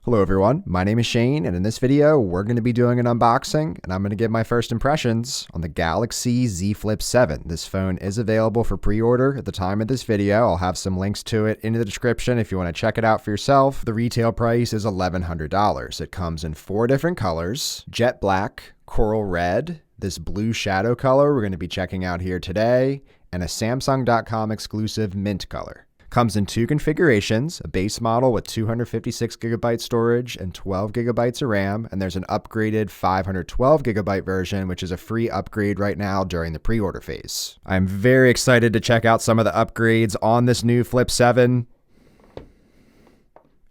Hello everyone, my name is Shane, and in this video, we're going to be doing an unboxing, and I'm going to give my first impressions on the Galaxy Z Flip 7. This phone is available for pre-order at the time of this video. I'll have some links to it in the description if you want to check it out for yourself. The retail price is $1,100. It comes in 4 different colors: jet black, coral red, this blue shadow color we're going to be checking out here today, and a Samsung.com exclusive mint color. Comes in 2 configurations, a base model with 256GB storage and 12GB of RAM, and there's an upgraded 512GB version, which is a free upgrade right now during the pre-order phase. I'm very excited to check out some of the upgrades on this new Flip 7.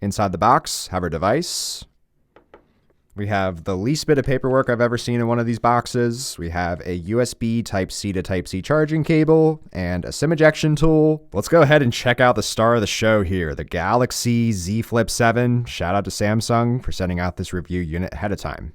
Inside the box, have our device. We have the least bit of paperwork I've ever seen in one of these boxes. We have a USB Type-C to Type-C charging cable and a SIM ejection tool. Let's go ahead and check out the star of the show here, the Galaxy Z Flip 7. Shout out to Samsung for sending out this review unit ahead of time.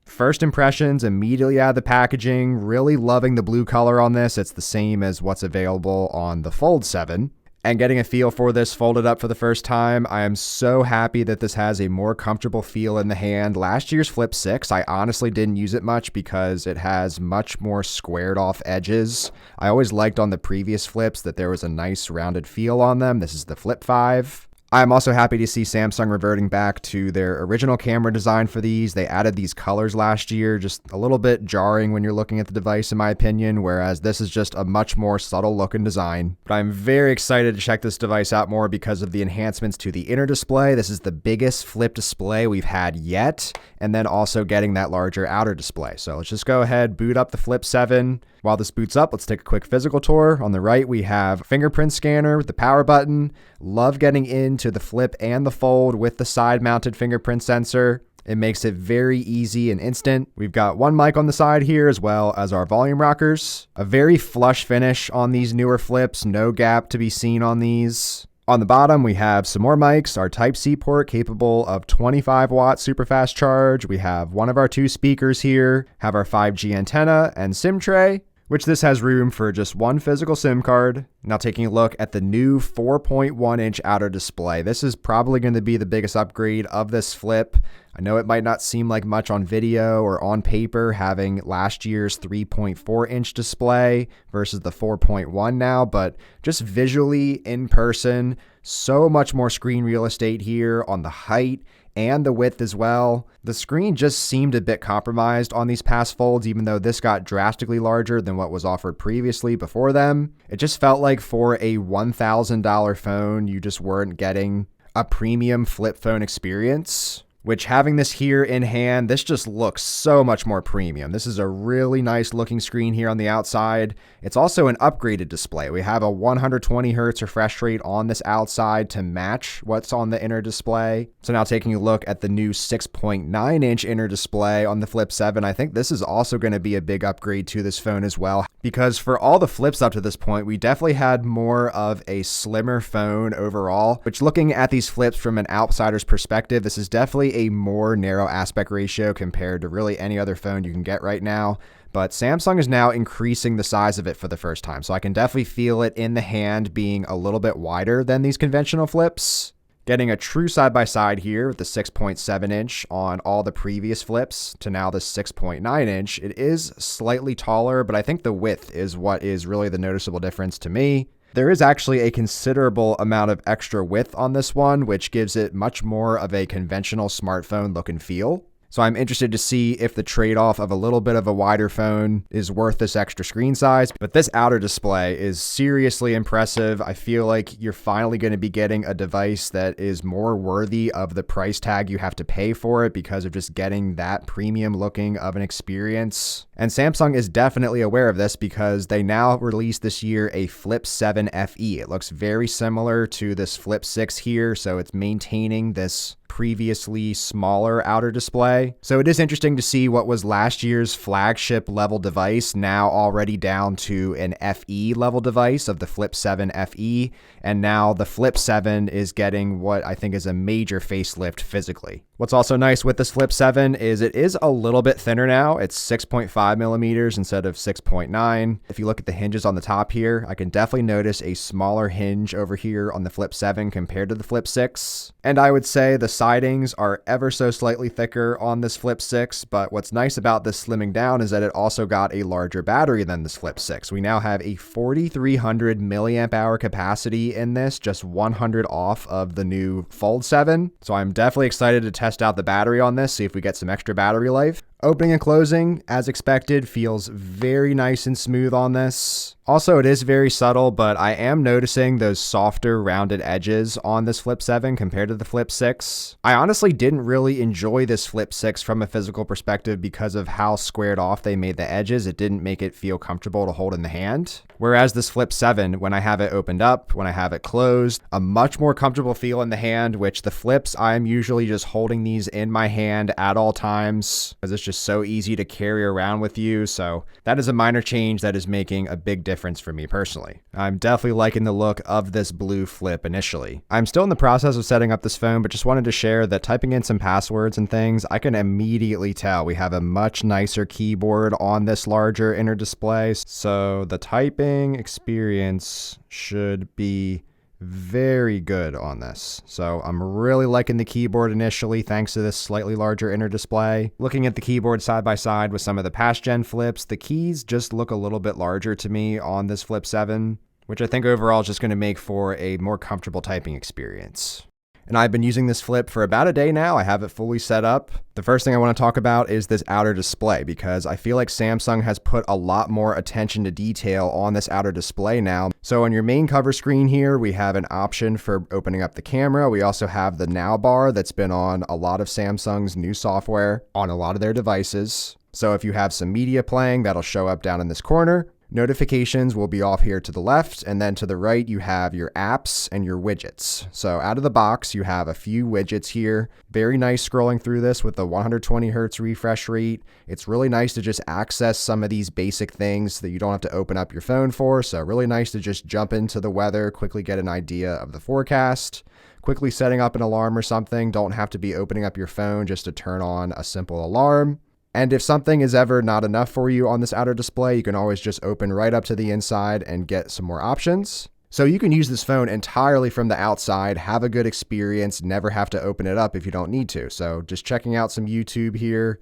First impressions immediately out of the packaging. Really loving the blue color on this. It's the same as what's available on the Fold 7. And getting a feel for this folded up for the first time, I am so happy that this has a more comfortable feel in the hand. Last year's Flip 6, I honestly didn't use it much because it has much more squared off edges. I always liked on the previous flips that there was a nice rounded feel on them. This is the Flip 5. I'm also happy to see Samsung reverting back to their original camera design for these. They added these colors last year, just a little bit jarring when you're looking at the device in my opinion, whereas this is just a much more subtle looking design. But I'm very excited to check this device out more because of the enhancements to the inner display. This is the biggest flip display we've had yet, and then also getting that larger outer display. So let's just go ahead, boot up the Flip 7. While this boots up, let's take a quick physical tour. On the right, we have fingerprint scanner with the power button. Love getting into the Flip and the Fold with the side-mounted fingerprint sensor. It makes it very easy and instant. We've got one mic on the side here as well as our volume rockers. A very flush finish on these newer flips. No gap to be seen on these. On the bottom, we have some more mics, our Type-C port capable of 25-watt super fast charge. We have one of our 2 speakers here, have our 5G antenna and SIM tray, which this has room for just 1 physical SIM card. Now taking a look at the new 4.1-inch outer display. This is probably going to be the biggest upgrade of this flip. I know it might not seem like much on video or on paper having last year's 3.4-inch display versus the 4.1 now, but just visually in person, so much more screen real estate here on the height and the width as well. The screen just seemed a bit compromised on these past folds, even though this got drastically larger than what was offered previously before them. It just felt like for a $1,000 phone, you just weren't getting a premium flip phone experience. Which, having this here in hand, this just looks so much more premium. This is a really nice looking screen here on the outside. It's also an upgraded display. We have a 120 Hz refresh rate on this outside to match what's on the inner display. So now taking a look at the new 6.9-inch inner display on the Flip 7, I think this is also going to be a big upgrade to this phone as well. Because for all the flips up to this point, we definitely had more of a slimmer phone overall, which looking at these flips from an outsider's perspective, this is definitely a more narrow aspect ratio compared to really any other phone you can get right now. But Samsung is now increasing the size of it for the first time. So I can definitely feel it in the hand being a little bit wider than these conventional flips. Getting a true side-by-side here with the 6.7-inch on all the previous flips to now the 6.9-inch. It is slightly taller, but I think the width is what is really the noticeable difference to me. There is actually a considerable amount of extra width on this one, which gives it much more of a conventional smartphone look and feel. So I'm interested to see if the trade-off of a little bit of a wider phone is worth this extra screen size. But this outer display is seriously impressive. I feel like you're finally going to be getting a device that is more worthy of the price tag you have to pay for it because of just getting that premium looking of an experience. And Samsung is definitely aware of this because they now released this year a Flip 7 FE. It looks very similar to this Flip 6 here, so it's maintaining this previously smaller outer display. So it is interesting to see what was last year's flagship level device now already down to an FE level device of the Flip 7 FE, and now the Flip 7 is getting what I think is a major facelift physically. What's also nice with this Flip 7 is it is a little bit thinner now. It's 6.5 millimeters instead of 6.9. If you look at the hinges on the top here, I can definitely notice a smaller hinge over here on the Flip 7 compared to the Flip 6. And I would say the sidings are ever so slightly thicker on this Flip 6, but what's nice about this slimming down is that it also got a larger battery than this Flip 6. We now have a 4,300 milliamp hour capacity in this, just 100 off of the new Fold 7. So I'm definitely excited to test out the battery on this, see if we get some extra battery life. Opening and closing, as expected, feels very nice and smooth on this. Also, it is very subtle, but I am noticing those softer rounded edges on this Flip 7 compared to the Flip 6. I honestly didn't really enjoy this Flip 6 from a physical perspective because of how squared off they made the edges. It didn't make it feel comfortable to hold in the hand. Whereas this Flip 7, when I have it opened up, when I have it closed, a much more comfortable feel in the hand, which the Flips, I'm usually just holding these in my hand at all times because it's just so easy to carry around with you. So that is a minor change that is making a big difference for me personally. I'm definitely liking the look of this blue Flip initially. I'm still in the process of setting up this phone, but just wanted to share that typing in some passwords and things, I can immediately tell we have a much nicer keyboard on this larger inner display. So the typing experience should be very good on this. So I'm really liking the keyboard initially thanks to this slightly larger inner display. Looking at the keyboard side by side with some of the past gen Flips, the keys just look a little bit larger to me on this Flip 7, which I think overall is just going to make for a more comfortable typing experience. And I've been using this Flip for about a day now. I have it fully set up. The first thing I want to talk about is this outer display because I feel like Samsung has put a lot more attention to detail on this outer display now. So on your main cover screen here, we have an option for opening up the camera. We also have the Now bar that's been on a lot of Samsung's new software on a lot of their devices. So if you have some media playing, that'll show up down in this corner. Notifications will be off here to the left, and then to the right you have your apps and your widgets. So out of the box you have a few widgets here. Very nice scrolling through this with the 120 Hertz refresh rate. It's really nice to just access some of these basic things that you don't have to open up your phone for. So really nice to just jump into the weather, quickly get an idea of the forecast. Quickly setting up an alarm or something. Don't have to be opening up your phone just to turn on a simple alarm. And if something is ever not enough for you on this outer display, you can always just open right up to the inside and get some more options. So you can use this phone entirely from the outside, have a good experience, never have to open it up if you don't need to. So just checking out some YouTube here.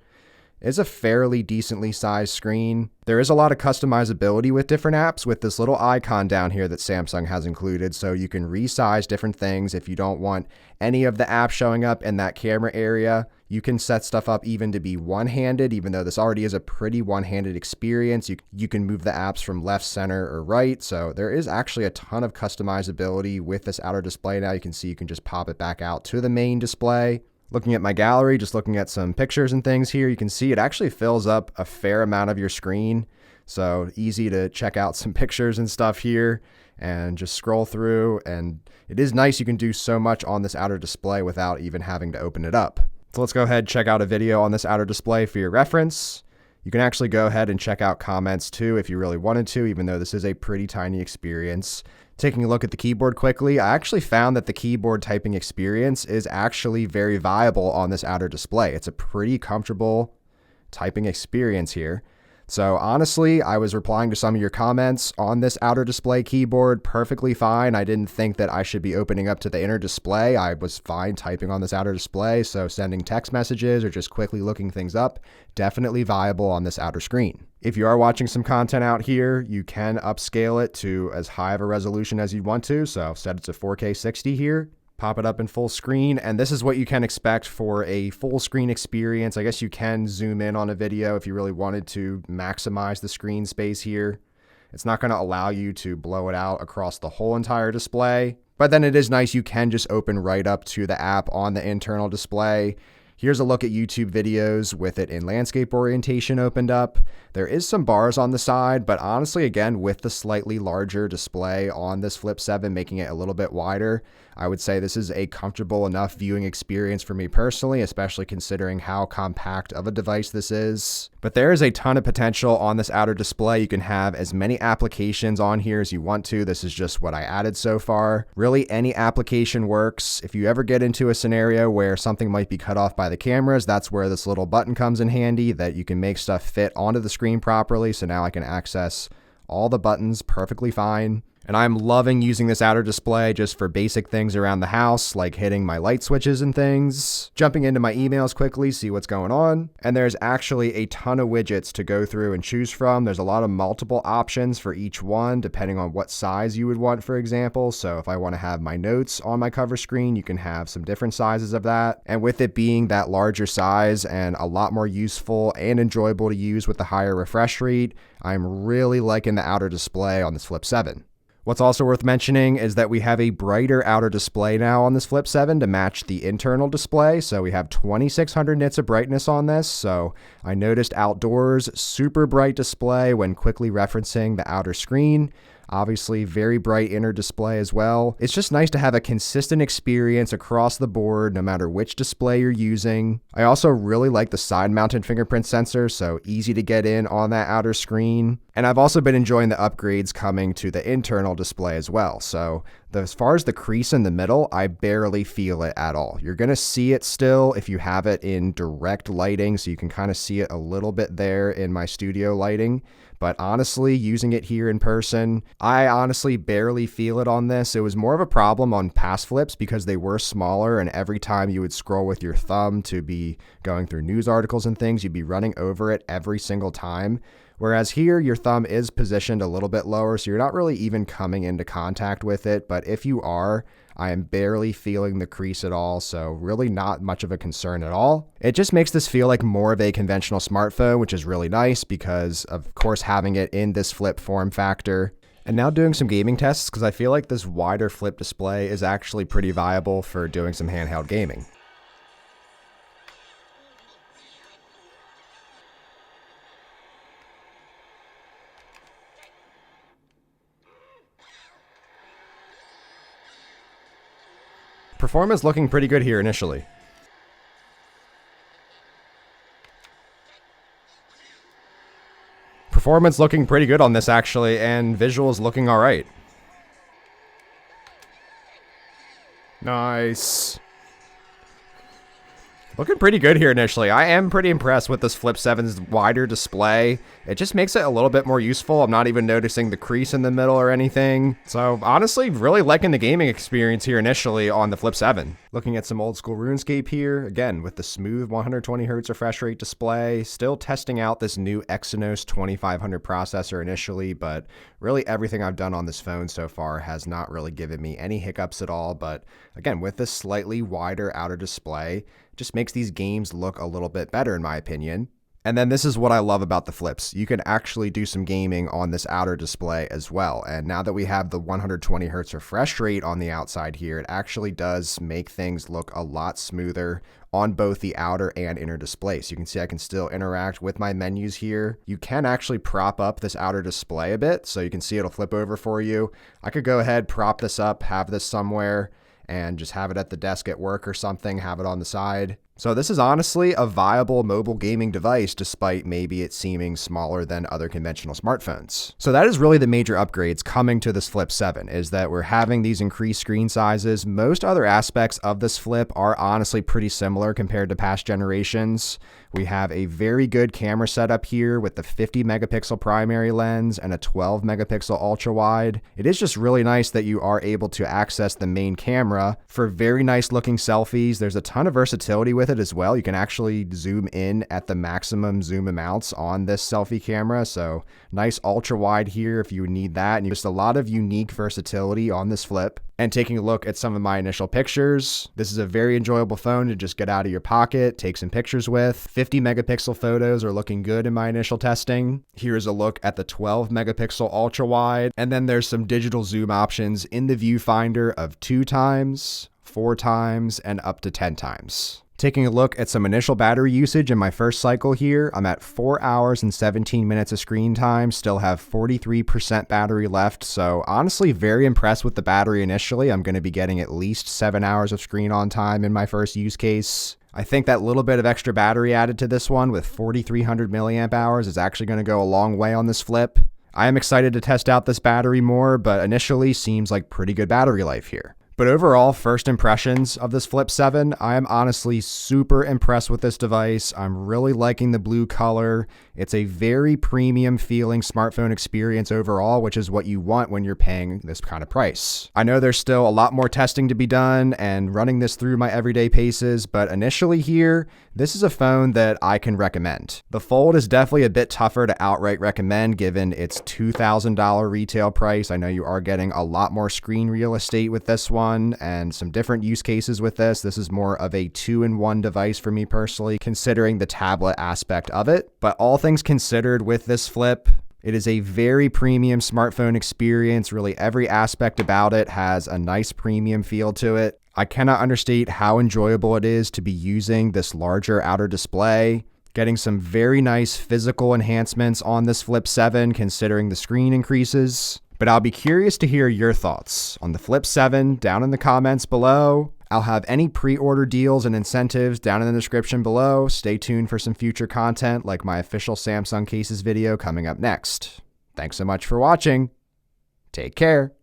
It's a fairly decently sized screen. There is a lot of customizability with different apps with this little icon down here that Samsung has included, so you can resize different things if you don't want any of the apps showing up in that camera area. You can set stuff up even to be one-handed, even though this already is a pretty one-handed experience. You can move the apps from left, center, or right, so there is actually a ton of customizability with this outer display now. You can see you can just pop it back out to the main display. Looking at my gallery, just looking at some pictures and things here, you can see it actually fills up a fair amount of your screen. So easy to check out some pictures and stuff here and just scroll through. And it is nice you can do so much on this outer display without even having to open it up. So let's go ahead and check out a video on this outer display for your reference. You can actually go ahead and check out comments too if you really wanted to, even though this is a pretty tiny experience. Taking a look at the keyboard quickly, I actually found that the keyboard typing experience is actually very viable on this outer display. It's a pretty comfortable typing experience here. So honestly, I was replying to some of your comments on this outer display keyboard perfectly fine. I didn't think that I should be opening up to the inner display. I was fine typing on this outer display, so sending text messages or just quickly looking things up, definitely viable on this outer screen. If you are watching some content out here, you can upscale it to as high of a resolution as you want to. So set it to 4K 60 here. Pop it up in full screen, and this is what you can expect for a full screen experience. I guess you can zoom in on a video if you really wanted to maximize the screen space here. It's not going to allow you to blow it out across the whole entire display, but then it is nice you can just open right up to the app on the internal display. Here's a look at YouTube videos with it in landscape orientation opened up. There is some bars on the side, but honestly, again, with the slightly larger display on this Flip 7, making it a little bit wider, I would say this is a comfortable enough viewing experience for me personally, especially considering how compact of a device this is. But there is a ton of potential on this outer display. You can have as many applications on here as you want to. This is just what I added so far. Really, any application works. If you ever get into a scenario where something might be cut off by the cameras, that's where this little button comes in handy, that you can make stuff fit onto the screen properly. So now I can access all the buttons perfectly fine. And I'm loving using this outer display just for basic things around the house, like hitting my light switches and things, jumping into my emails quickly, see what's going on. And there's actually a ton of widgets to go through and choose from. There's a lot of multiple options for each one, depending on what size you would want, for example. So if I want to have my notes on my cover screen, you can have some different sizes of that. And with it being that larger size and a lot more useful and enjoyable to use with the higher refresh rate, I'm really liking the outer display on this Flip 7. What's also worth mentioning is that we have a brighter outer display now on this Flip 7 to match the internal display. So we have 2600 nits of brightness on this. So I noticed outdoors, super bright display when quickly referencing the outer screen. Obviously, very bright inner display as well. It's just nice to have a consistent experience across the board, no matter which display you're using. I also really like the side-mounted fingerprint sensor, so easy to get in on that outer screen. And I've also been enjoying the upgrades coming to the internal display as well. So as far as the crease in the middle, I barely feel it at all. You're going to see it still if you have it in direct lighting, so you can kind of see it a little bit there in my studio lighting. But honestly, using it here in person, I honestly barely feel it on this. It was more of a problem on past Flips because they were smaller, and every time you would scroll with your thumb to be going through news articles and things, you'd be running over it every single time. Whereas here, your thumb is positioned a little bit lower, so you're not really even coming into contact with it. But if you are, I am barely feeling the crease at all, so really not much of a concern at all. It just makes this feel like more of a conventional smartphone, which is really nice because, of course, having it in this Flip form factor. And now doing some gaming tests, because I feel like this wider Flip display is actually pretty viable for doing some handheld gaming. Performance looking pretty good here initially. Performance looking pretty good on this actually, and visuals looking alright. Nice. Looking pretty good here initially. I am pretty impressed with this Flip 7's wider display. It just makes it a little bit more useful. I'm not even noticing the crease in the middle or anything. So honestly, really liking the gaming experience here initially on the Flip 7. Looking at some old school RuneScape here, again with the smooth 120Hz refresh rate display. Still testing out this new Exynos 2500 processor initially, but really everything I've done on this phone so far has not really given me any hiccups at all. But again, with this slightly wider outer display, just makes these games look a little bit better in my opinion. And then this is what I love about the Flips. You can actually do some gaming on this outer display as well. And now that we have the 120Hz refresh rate on the outside here, it actually does make things look a lot smoother on both the outer and inner display. So you can see I can still interact with my menus here. You can actually prop up this outer display a bit, so you can see it'll flip over for you. I could go ahead, prop this up, have this somewhere, and just have it at the desk at work or something, have it on the side. So this is honestly a viable mobile gaming device despite maybe it seeming smaller than other conventional smartphones. So that is really the major upgrades coming to this Flip 7, is that we're having these increased screen sizes. Most other aspects of this Flip are honestly pretty similar compared to past generations. We have a very good camera setup here with the 50 megapixel primary lens and a 12 megapixel ultra wide. It is just really nice that you are able to access the main camera for very nice looking selfies. There's a ton of versatility with it as well. You can actually zoom in at the maximum zoom amounts on this selfie camera. So nice ultra wide here if you need that. And just a lot of unique versatility on this Flip. And taking a look at some of my initial pictures, this is a very enjoyable phone to just get out of your pocket, take some pictures with. 50 megapixel photos are looking good in my initial testing. Here's a look at the 12 megapixel ultra wide. And then there's some digital zoom options in the viewfinder of 2 times, 4 times, and up to 10 times. Taking a look at some initial battery usage in my first cycle here, I'm at 4 hours and 17 minutes of screen time, still have 43% battery left, so honestly very impressed with the battery initially. I'm going to be getting at least 7 hours of screen on time in my first use case. I think that little bit of extra battery added to this one with 4,300 milliamp hours is actually going to go a long way on this flip. I am excited to test out this battery more, but initially seems like pretty good battery life here. But overall, first impressions of this Flip 7, I am honestly super impressed with this device. I'm really liking the blue color. It's a very premium feeling smartphone experience overall, which is what you want when you're paying this kind of price. I know there's still a lot more testing to be done and running this through my everyday paces, but initially here, this is a phone that I can recommend. The Fold is definitely a bit tougher to outright recommend given its $2,000 retail price. I know you are getting a lot more screen real estate with this one and some different use cases with this. This is more of a 2-in-1 device for me personally, considering the tablet aspect of it. But all things considered with this Flip, it is a very premium smartphone experience. Really every aspect about it has a nice premium feel to it. I cannot understate how enjoyable it is to be using this larger outer display. Getting some very nice physical enhancements on this Flip 7 considering the screen increases. But I'll be curious to hear your thoughts on the Flip 7 down in the comments below. I'll have any pre-order deals and incentives down in the description below. Stay tuned for some future content like my official Samsung cases video coming up next. Thanks so much for watching. Take care.